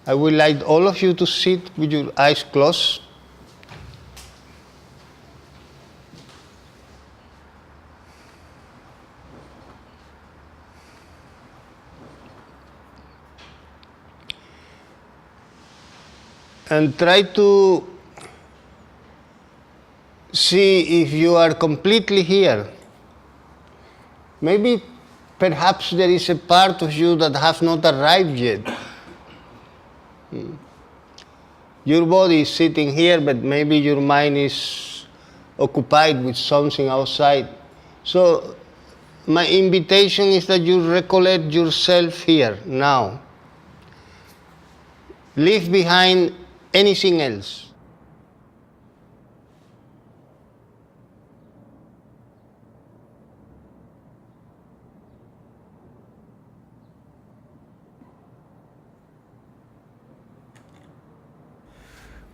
I would like all of you to sit with your eyes closed. And try to see if you are completely here. Maybe, perhaps there is a part of you that has not arrived yet. Your body is sitting here, but maybe your mind is occupied with something outside. So, my invitation is that you recollect yourself here, now. Leave behind anything else.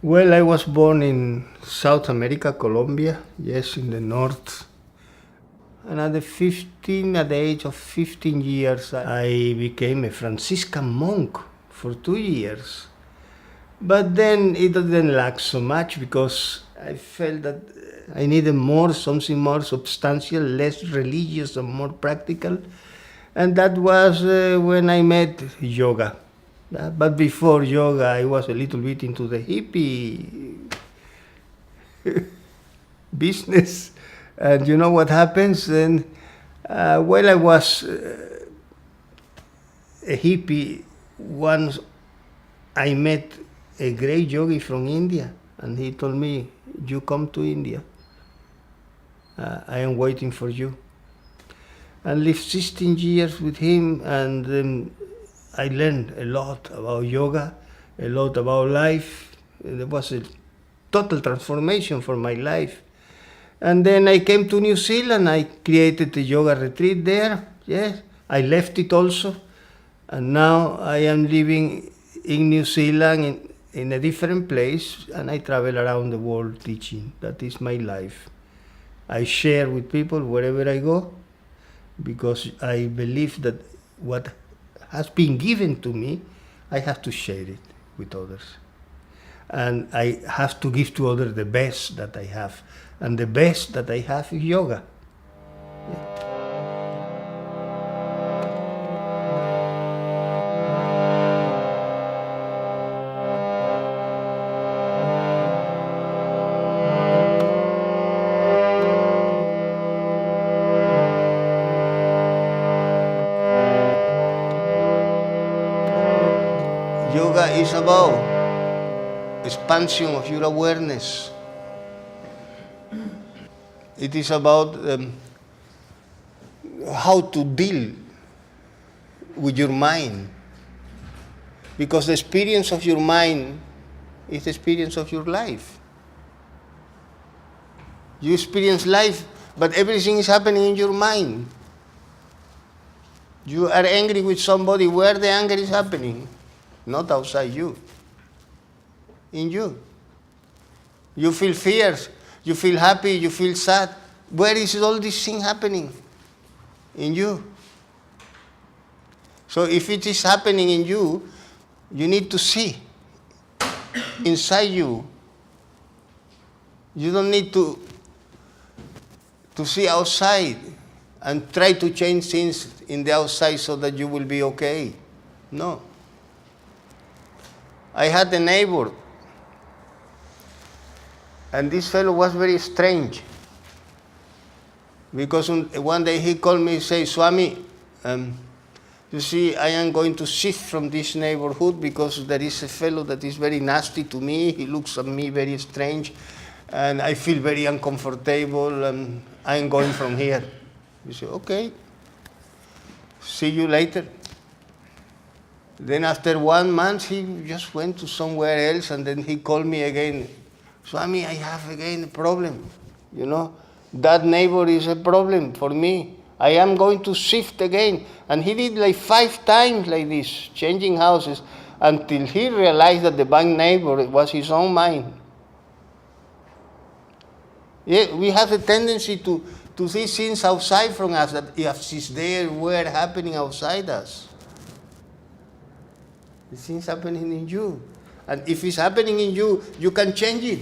Well, I was born in South America, Colombia, yes, in the north. And at the age of 15 years, I became a Franciscan monk for 2 years. But then it didn't last so much because I felt that I needed something more substantial, less religious and more practical. And that was when I met yoga. But before yoga, I was a little bit into the hippie business. And you know what happens? Then, while I was a hippie, once I met a great yogi from India, and he told me, "You come to India. I am waiting for you." And lived 16 years with him, and I learned a lot about yoga, a lot about life. There was a total transformation for my life. And then I came to New Zealand. I created a yoga retreat there. Yes, I left it also. And now I am living in New Zealand in a different place, and I travel around the world teaching. That is my life. I share with people wherever I go, because I believe that what has been given to me, I have to share it with others. And I have to give to others the best that I have. And the best that I have is yoga. Yeah. Yoga is about expansion of your awareness. It is about how to deal with your mind. Because the experience of your mind is the experience of your life. You experience life, but everything is happening in your mind. You are angry with somebody, where the anger is happening? Not outside you. In you. You feel fears, you feel happy, you feel sad. Where is all this thing happening? In you. So if it is happening in you, you need to see inside you. You don't need to see outside and try to change things in the outside so that you will be okay. No. I had a neighbor, and this fellow was very strange, because one day he called me and said, "Swami, you see, I am going to shift from this neighborhood because there is a fellow that is very nasty to me. He looks at me very strange, and I feel very uncomfortable, and I am going from here." You say, "Okay, see you later." Then after 1 month, he just went to somewhere else, and then he called me again. "Swami, I have again a problem. You know, that neighbor is a problem for me. I am going to shift again." And he did like 5 times like this, changing houses, until he realized that the bad neighbor was his own mind. Yeah, we have a tendency to see things outside from us, that if it's there, were happening outside us. The thing's happening in you. And if it's happening in you, you can change it.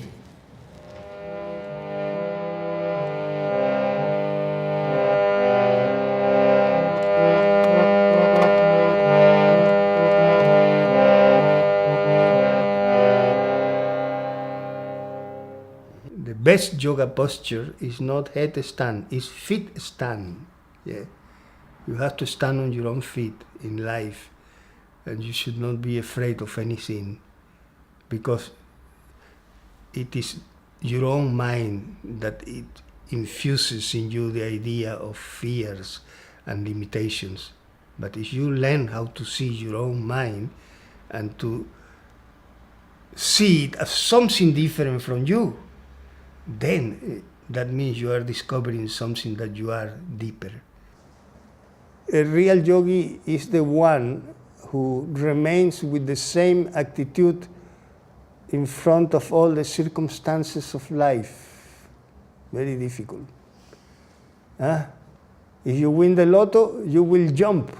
The best yoga posture is not headstand, it's feet stand. Yeah. You have to stand on your own feet in life, and you should not be afraid of anything, because it is your own mind that it infuses in you the idea of fears and limitations. But if you learn how to see your own mind and to see it as something different from you, then that means you are discovering something that you are deeper. A real yogi is the one who remains with the same attitude in front of all the circumstances of life. Very difficult. If you win the lotto, you will jump.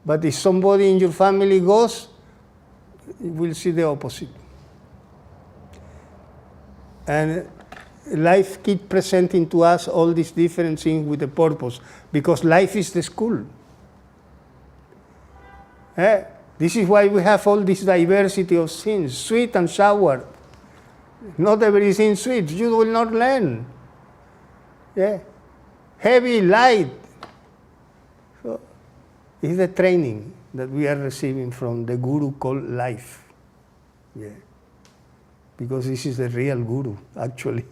But if somebody in your family goes, you will see the opposite. And life keeps presenting to us all these different things with a purpose, because life is the school. This is why we have all this diversity of things, sweet and sour. Not everything sweet, you will not learn. Heavy, light. So it's the training that we are receiving from the guru called life. Because this is the real guru, actually,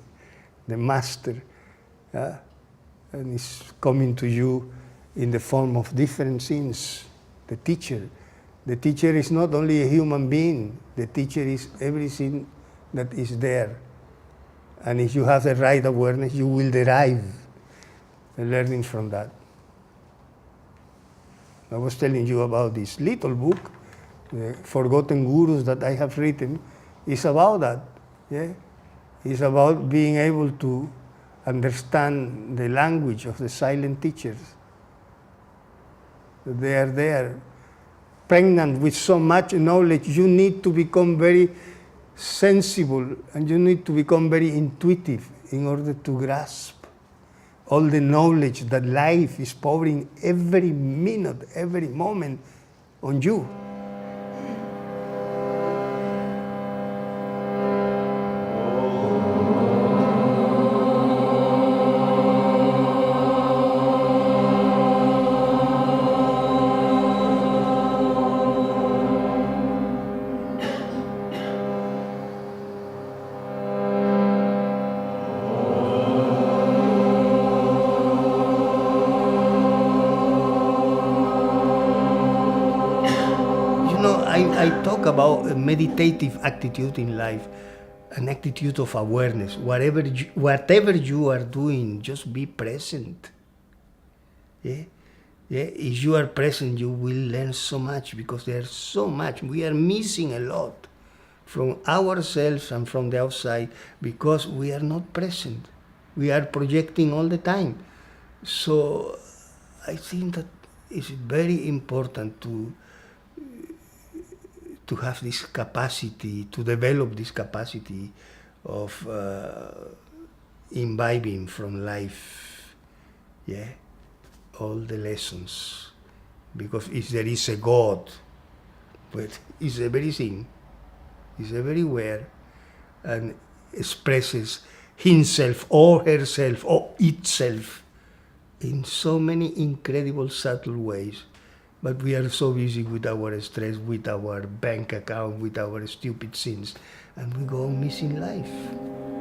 the master. And it's coming to you in the form of different things. The teacher. The teacher is not only a human being, the teacher is everything that is there. And if you have the right awareness, you will derive the learning from that. I was telling you about this little book, the Forgotten Gurus that I have written. It's about that. It's about being able to understand the language of the silent teachers. They are there, pregnant with so much knowledge. You need to become very sensible, and you need to become very intuitive in order to grasp all the knowledge that life is pouring every minute, every moment on you. I talk about a meditative attitude in life, an attitude of awareness. Whatever you are doing, just be present. If you are present, you will learn so much, because there's so much. We are missing a lot from ourselves and from the outside because we are not present. We are projecting all the time. So I think that it's very important to have this capacity, to develop this capacity of imbibing from life, all the lessons. Because if there is a God, but it's everything, it's everywhere, and expresses himself or herself or itself in so many incredible subtle ways. But we are so busy with our stress, with our bank account, with our stupid sins, and we go on missing life.